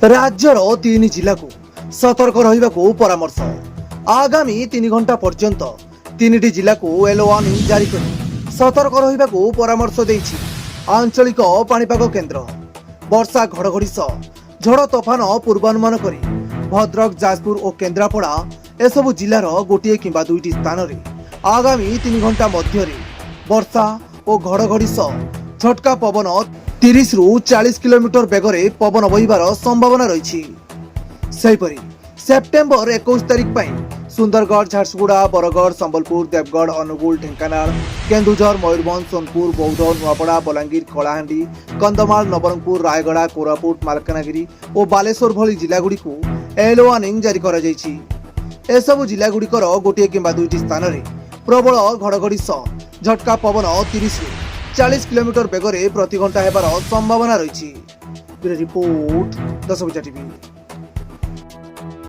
राज्यर 3 जिला को सतर्क रहिबाकू परामर्श। आगामी 3 घंटा पर्यंत 3टी जिला को येलो वार्निंग जारी कर सतर्क रहिबाकू परामर्श देइछि आंचलिक पाणीपाग केन्द्र। वर्षा घड़घड़ी सह झड़ तोफान पूर्वानुमान करी भद्रक, जाजपुर और केन्द्रापड़ा एसबू जिलार गोटे किंबा 2टी स्थान रे आगामी 3 घंटा मध्य वर्षा और घड़घड़ी सह झटका पवन 30 ରୁ 40 किलोमीटर बेगरे पवन बहिबार संभावना रही। सेहीपरि सेप्टेम्बर 21 तारिख पर सुंदरगढ़, झारसुगुड़ा, बरगढ़, संबलपुर, देवगढ़, अनुगुल, ढेंकानाल, केन्दुझर, मयूरभंज, सोनपुर, बौद्ध, नुआपड़ा, बलांगीर, कलाहांडी, कंधमाल, नवरंगपुर, रायगड़ा, कोरापुट, मालकानगिरी और बालेश्वर भली जिलागुड़ी को येलो वार्निंग जारी करा जायछि। एसबू जिलागुड़िकर गोटे किंबा 2टी स्थान रे प्रबल घड़घड़ी सह झटका पवन 30 ରୁ 40 किलोमीटर बेगरे प्रति घंटा हेबार संभावना रही। Report 10 TV.